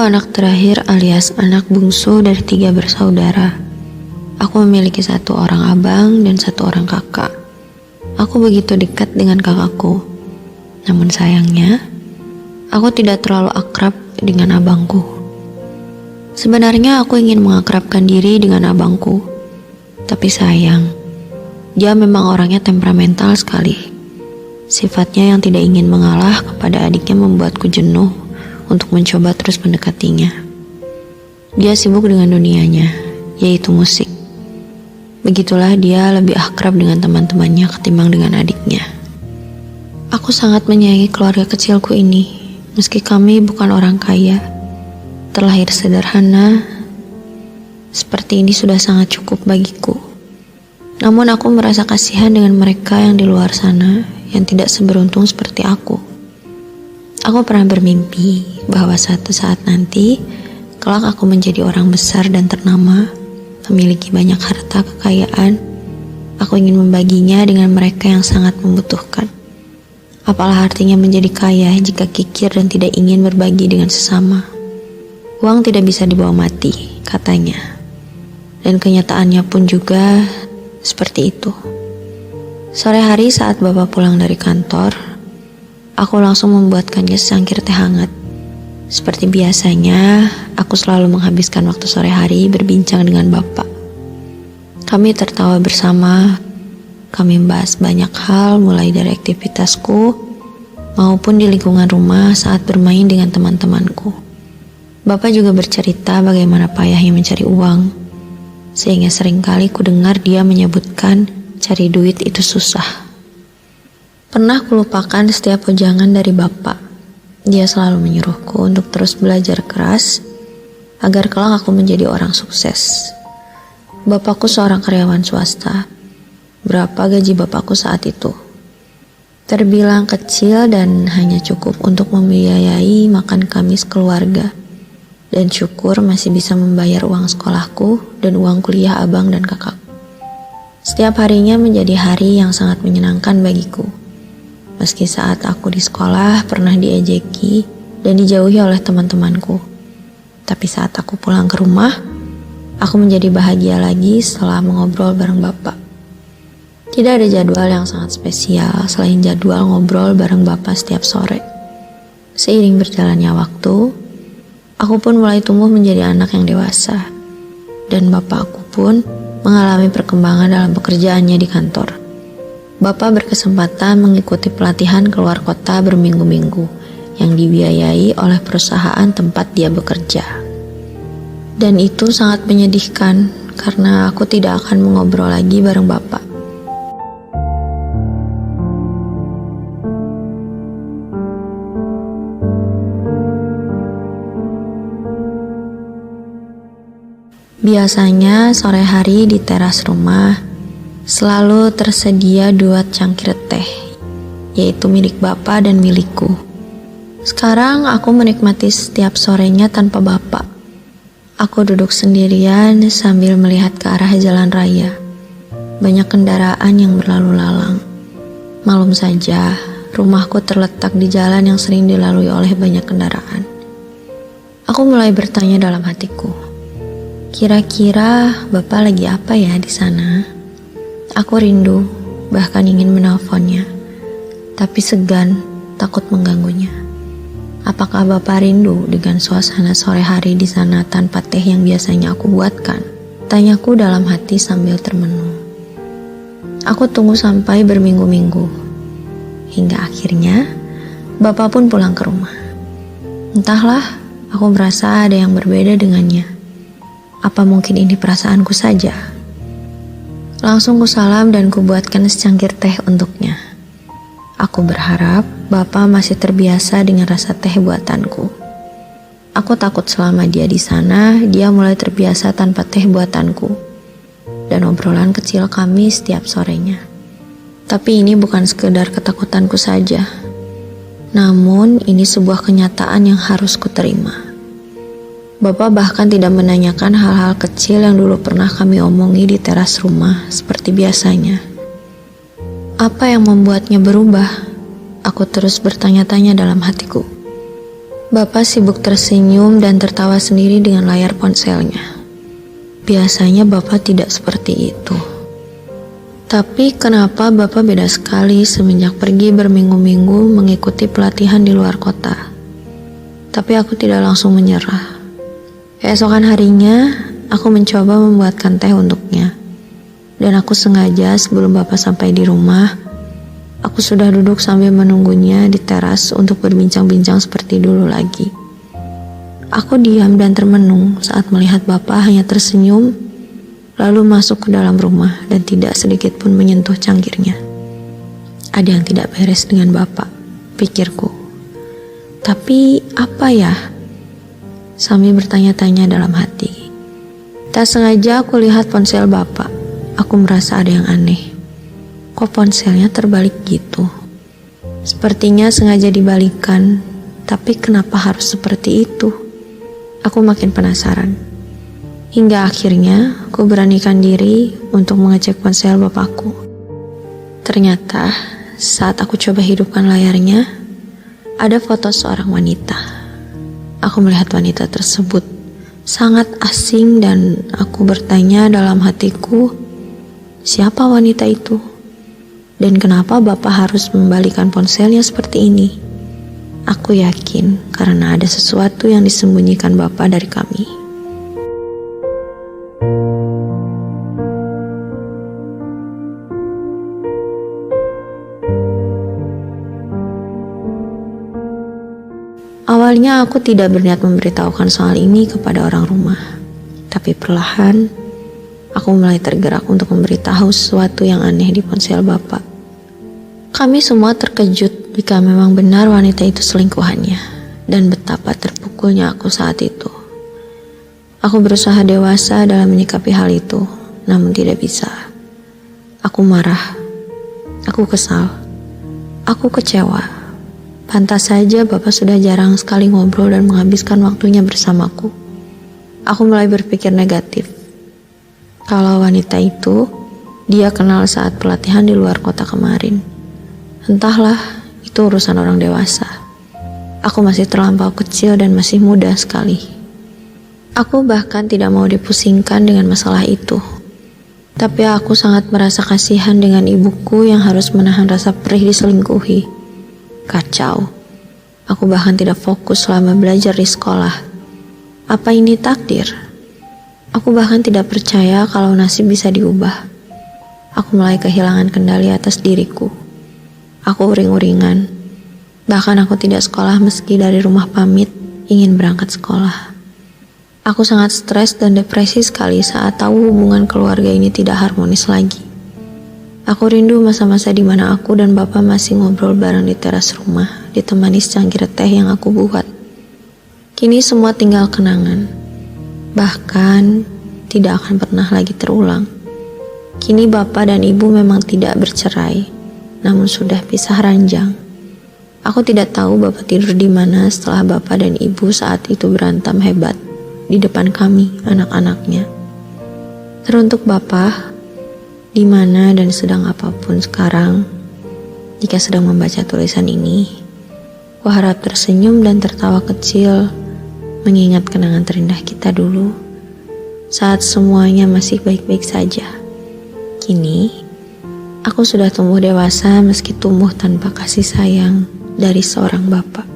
anak terakhir alias anak bungsu dari 3 bersaudara. Aku memiliki 1 orang abang dan 1 orang kakak. Aku begitu dekat dengan kakakku. Namun sayangnya, aku tidak terlalu akrab dengan abangku. Sebenarnya aku ingin mengakrabkan diri dengan abangku. Tapi sayang, dia memang orangnya temperamental sekali. Sifatnya yang tidak ingin mengalah kepada adiknya membuatku jenuh untuk mencoba terus mendekatinya. Dia sibuk dengan dunianya, yaitu musik. Begitulah dia lebih akrab dengan teman-temannya ketimbang dengan adiknya. Aku sangat menyayangi keluarga kecilku ini, meski kami bukan orang kaya. Terlahir sederhana, seperti ini sudah sangat cukup bagiku. Namun aku merasa kasihan dengan mereka yang di luar sana, yang tidak seberuntung seperti aku. Aku pernah bermimpi bahwa suatu saat nanti, kelak aku menjadi orang besar dan ternama, memiliki banyak harta kekayaan. Aku ingin membaginya dengan mereka yang sangat membutuhkan. Apalah artinya menjadi kaya jika kikir dan tidak ingin berbagi dengan sesama. Uang tidak bisa dibawa mati, katanya. Dan kenyataannya pun juga seperti itu. Sore hari saat Bapak pulang dari kantor, aku langsung membuatkannya secangkir teh hangat. Seperti biasanya, aku selalu menghabiskan waktu sore hari berbincang dengan Bapak. Kami tertawa bersama, kami membahas banyak hal mulai dari aktivitasku maupun di lingkungan rumah saat bermain dengan teman-temanku. Bapak juga bercerita bagaimana payahnya mencari uang, sehingga seringkali ku dengar dia menyebutkan cari duit itu susah. Pernah kulupakan setiap wejangan dari Bapak. Dia selalu menyuruhku untuk terus belajar keras agar kelak aku menjadi orang sukses. Bapakku seorang karyawan swasta. Berapa gaji bapakku saat itu? Terbilang kecil dan hanya cukup untuk membiayai makan kami sekeluarga. Dan syukur masih bisa membayar uang sekolahku dan uang kuliah abang dan kakak. Setiap harinya menjadi hari yang sangat menyenangkan bagiku. Meski saat aku di sekolah pernah diejeki dan dijauhi oleh teman-temanku. Tapi saat aku pulang ke rumah, aku menjadi bahagia lagi setelah mengobrol bareng Bapak. Tidak ada jadwal yang sangat spesial selain jadwal ngobrol bareng Bapak setiap sore. Seiring berjalannya waktu, aku pun mulai tumbuh menjadi anak yang dewasa. Dan bapakku pun mengalami perkembangan dalam pekerjaannya di kantor. Bapak berkesempatan mengikuti pelatihan keluar kota berminggu-minggu yang dibiayai oleh perusahaan tempat dia bekerja. Dan itu sangat menyedihkan karena aku tidak akan mengobrol lagi bareng Bapak. Biasanya sore hari di teras rumah selalu tersedia 2 cangkir teh, yaitu milik Bapak dan milikku. Sekarang aku menikmati setiap sorenya tanpa Bapak. Aku duduk sendirian sambil melihat ke arah jalan raya. Banyak kendaraan yang berlalu lalang. Malum saja, rumahku terletak di jalan yang sering dilalui oleh banyak kendaraan. Aku mulai bertanya dalam hatiku, kira-kira Bapak lagi apa ya di sana? Aku rindu, bahkan ingin menelponnya, tapi segan, takut mengganggunya. Apakah Bapak rindu dengan suasana sore hari di sana tanpa teh yang biasanya aku buatkan? Tanyaku dalam hati sambil termenung. Aku tunggu sampai berminggu-minggu, hingga akhirnya Bapak pun pulang ke rumah. Entahlah, aku merasa ada yang berbeda dengannya. Apa mungkin ini perasaanku saja? Langsung ku salam dan ku buatkan secangkir teh untuknya. Aku berharap Bapak masih terbiasa dengan rasa teh buatanku. Aku takut selama dia di sana, dia mulai terbiasa tanpa teh buatanku. Dan obrolan kecil kami setiap sorenya. Tapi ini bukan sekedar ketakutanku saja. Namun ini sebuah kenyataan yang harus kuterima. Bapak bahkan tidak menanyakan hal-hal kecil yang dulu pernah kami omongi di teras rumah seperti biasanya. Apa yang membuatnya berubah? Aku terus bertanya-tanya dalam hatiku. Bapak sibuk tersenyum dan tertawa sendiri dengan layar ponselnya. Biasanya Bapak tidak seperti itu. Tapi kenapa Bapak beda sekali semenjak pergi berminggu-minggu mengikuti pelatihan di luar kota? Tapi aku tidak langsung menyerah. Keesokan harinya, aku mencoba membuatkan teh untuknya. Dan aku sengaja sebelum Bapak sampai di rumah, aku sudah duduk sambil menunggunya di teras untuk berbincang-bincang seperti dulu lagi. Aku diam dan termenung saat melihat Bapak hanya tersenyum, lalu masuk ke dalam rumah dan tidak sedikit pun menyentuh cangkirnya. Ada yang tidak beres dengan Bapak, pikirku. Tapi apa ya? Sambil bertanya-tanya dalam hati. Tak sengaja aku lihat ponsel Bapak. Aku merasa ada yang aneh. Kok ponselnya terbalik gitu? Sepertinya sengaja dibalikan, tapi kenapa harus seperti itu? Aku makin penasaran. Hingga akhirnya aku beranikan diri untuk mengecek ponsel bapakku. Ternyata saat aku coba hidupkan layarnya, ada foto seorang wanita. Aku melihat wanita tersebut sangat asing dan aku bertanya dalam hatiku, siapa wanita itu? Dan kenapa Bapak harus membalikan ponselnya seperti ini? Aku yakin karena ada sesuatu yang disembunyikan Bapak dari kami. Awalnya aku tidak berniat memberitahukan soal ini kepada orang rumah. Tapi perlahan, aku mulai tergerak untuk memberitahu sesuatu yang aneh di ponsel Bapak. Kami semua terkejut jika memang benar wanita itu selingkuhannya, dan betapa terpukulnya aku saat itu. Aku berusaha dewasa dalam menyikapi hal itu, namun tidak bisa. Aku marah, aku kesal, aku kecewa. Pantas saja Bapak sudah jarang sekali ngobrol dan menghabiskan waktunya bersamaku. Aku mulai berpikir negatif. Kalau wanita itu, dia kenal saat pelatihan di luar kota kemarin. Entahlah, itu urusan orang dewasa. Aku masih terlampau kecil dan masih muda sekali. Aku bahkan tidak mau dipusingkan dengan masalah itu. Tapi aku sangat merasa kasihan dengan ibuku yang harus menahan rasa perih diselingkuhi. Kacau. Aku bahkan tidak fokus selama belajar di sekolah. Apa ini takdir? Aku bahkan tidak percaya kalau nasib bisa diubah. Aku mulai kehilangan kendali atas diriku. Aku uring-uringan. Bahkan aku tidak sekolah meski dari rumah pamit ingin berangkat sekolah. Aku sangat stres dan depresi sekali saat tahu hubungan keluarga ini tidak harmonis lagi. Aku rindu masa-masa di mana aku dan Bapak masih ngobrol bareng di teras rumah, ditemani secangkir teh yang aku buat. Kini semua tinggal kenangan. Bahkan tidak akan pernah lagi terulang. Kini Bapak dan Ibu memang tidak bercerai, namun sudah pisah ranjang. Aku tidak tahu Bapak tidur di mana setelah Bapak dan Ibu saat itu berantem hebat di depan kami, anak-anaknya. Teruntuk Bapak, di mana dan sedang apapun sekarang, jika sedang membaca tulisan ini, aku harap tersenyum dan tertawa kecil mengingat kenangan terindah kita dulu saat semuanya masih baik-baik saja. Kini, aku sudah tumbuh dewasa meski tumbuh tanpa kasih sayang dari seorang bapak.